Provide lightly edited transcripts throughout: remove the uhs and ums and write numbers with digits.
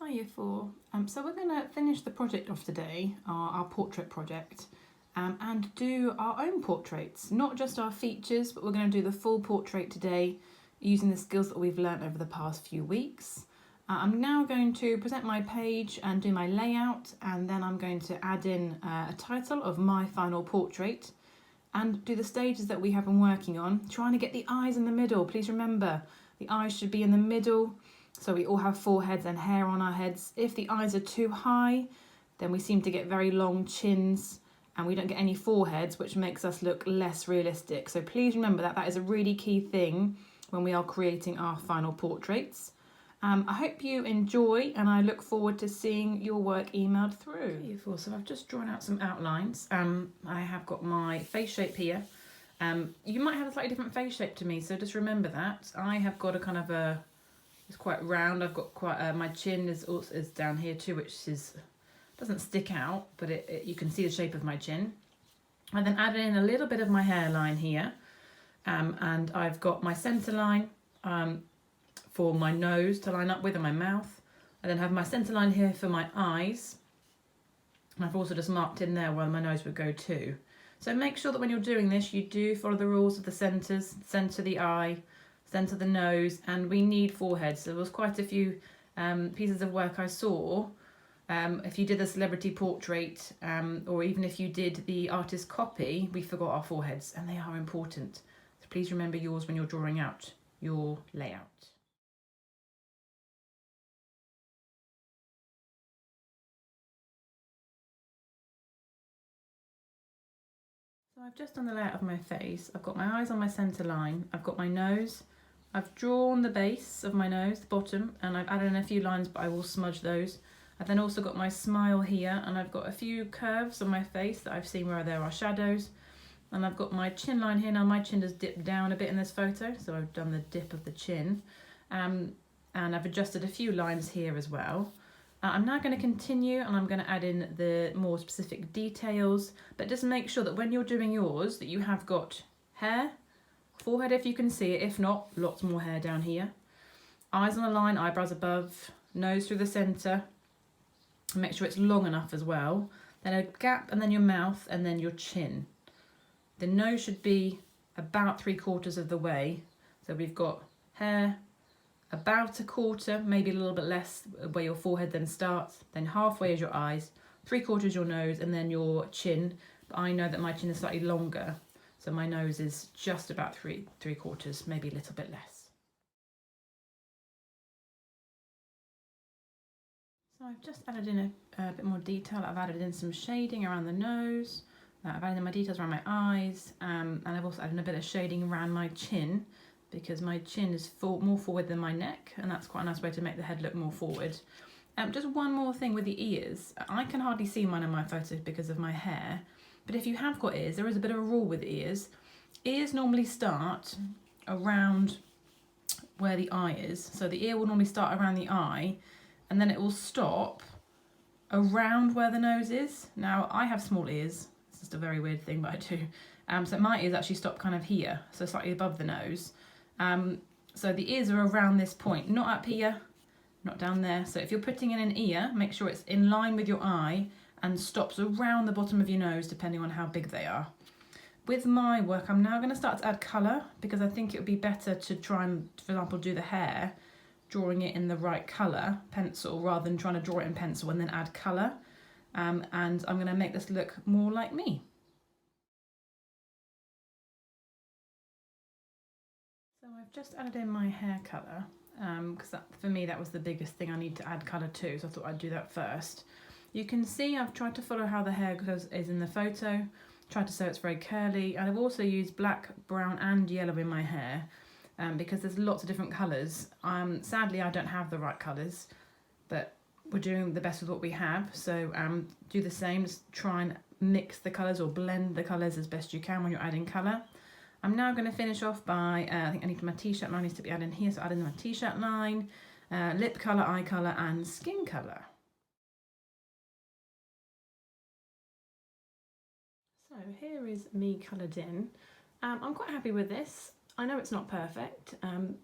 Hi Year 4. So we're going to finish the project off today, our portrait project, and do our own portraits, not just our features, but we're going to do the full portrait today using the skills that we've learnt over the past few weeks. I'm now going to present my page and do my layout, and then I'm going to add in a title of my final portrait and do the stages that we have been working on, trying to get the eyes in the middle. Please remember, the eyes should be in the middle, so we all have foreheads and hair on our heads. If the eyes are too high, then we seem to get very long chins and we don't get any foreheads, which makes us look less realistic. So please remember that that is a really key thing when we are creating our final portraits. I hope you enjoy, and I look forward to seeing your work emailed through. Beautiful. So I've just drawn out some outlines. I have got my face shape here. You might have a slightly different face shape to me, so just remember that. I have got a kind of a, it's quite round. I've got quite my chin is down here too, which doesn't stick out, but you can see the shape of my chin. I then added in a little bit of my hairline here, and I've got my centre line for my nose to line up with and my mouth. I then have my centre line here for my eyes. And I've also just marked in there where my nose would go too. So make sure that when you're doing this, you do follow the rules of the centres, centre the eye, centre the nose, and we need foreheads. So there was quite a few pieces of work I saw. If you did the celebrity portrait, or even if you did the artist copy, we forgot our foreheads, and they are important. So please remember yours when you're drawing out your layout. So I've just done the layout of my face. I've got my eyes on my centre line. I've got my nose. I've drawn the base of my nose, the bottom, and I've added in a few lines, but I will smudge those. I've then also got my smile here, and I've got a few curves on my face that I've seen where there are shadows. And I've got my chin line here. Now my chin has dipped down a bit in this photo, so I've done the dip of the chin. And I've adjusted a few lines here as well. I'm now going to continue, and I'm going to add in the more specific details, but just make sure that when you're doing yours that you have got hair, forehead if you can see it, if not, lots more hair down here, eyes on a line, eyebrows above, nose through the centre, make sure it's long enough as well, then a gap, and then your mouth, and then your chin. The nose should be about 3/4 of the way, so we've got hair, about a quarter, maybe a little bit less where your forehead then starts, then halfway is your eyes, 3/4 your nose, and then your chin. But I know that my chin is slightly longer, so my nose is just about 3/4, maybe a little bit less. So I've just added in a bit more detail. I've added in some shading around the nose. I've added in my details around my eyes, and I've also added in a bit of shading around my chin, because my chin is more forward than my neck, and that's quite a nice way to make the head look more forward. Just one more thing with the ears. I can hardly see mine in my photos because of my hair, but if you have got ears, there is a bit of a rule with ears. Ears normally start around where the eye is, so the ear will normally start around the eye, and then it will stop around where the nose is. Now, I have small ears. It's just a very weird thing, but I do. So my ears actually stop kind of here, so slightly above the nose. So the ears are around this point, not up here, not down there. So if you're putting in an ear, make sure it's in line with your eye and stops around the bottom of your nose, depending on how big they are. With my work, I'm now going to start to add colour, because I think it would be better to try and, for example, do the hair, drawing it in the right colour, pencil, rather than trying to draw it in pencil and then add colour. And I'm going to make this look more like me. So I've just added in my hair colour, because for me that was the biggest thing I need to add colour to, so I thought I'd do that first. You can see I've tried to follow how the hair is in the photo, tried to show it's very curly, and I've also used black, brown and yellow in my hair, because there's lots of different colours. Sadly I don't have the right colours, but we're doing the best with what we have, so do the same, just try and mix the colours or blend the colours as best you can when you're adding colour. I'm now going to finish off by, I think I need my t-shirt line needs to be added in here, so add in my t-shirt line, lip colour, eye colour and skin colour. So here is me coloured in. I'm quite happy with this. I know it's not perfect.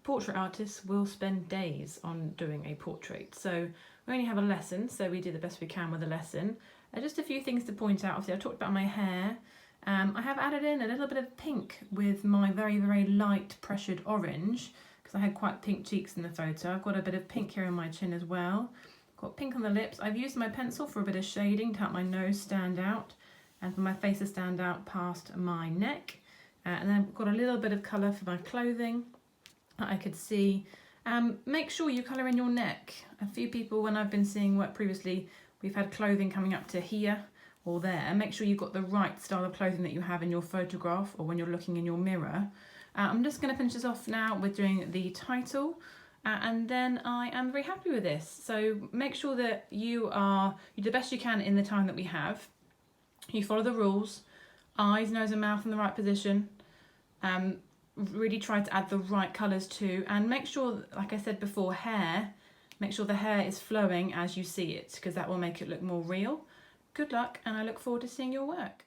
Portrait artists will spend days on doing a portrait. So we only have a lesson, so we do the best we can with a lesson. Just a few things to point out. Obviously, I talked about my hair. I have added in a little bit of pink with my very, very light pressured orange because I had quite pink cheeks in the photo. I've got a bit of pink here on my chin as well. Got pink on the lips. I've used my pencil for a bit of shading to help my nose stand out and for my face to stand out past my neck. And then I've got a little bit of colour for my clothing that I could see. Make sure you colour in your neck. A few people, when I've been seeing work previously, we've had clothing coming up to here or there. Make sure you've got the right style of clothing that you have in your photograph or when you're looking in your mirror. I'm just going to finish this off now with doing the title. And then I am very happy with this. So make sure that you do the best you can in the time that we have. You follow the rules, eyes, nose and mouth in the right position. Really try to add the right colours too. And make sure, like I said before, make sure the hair is flowing as you see it because that will make it look more real. Good luck and I look forward to seeing your work.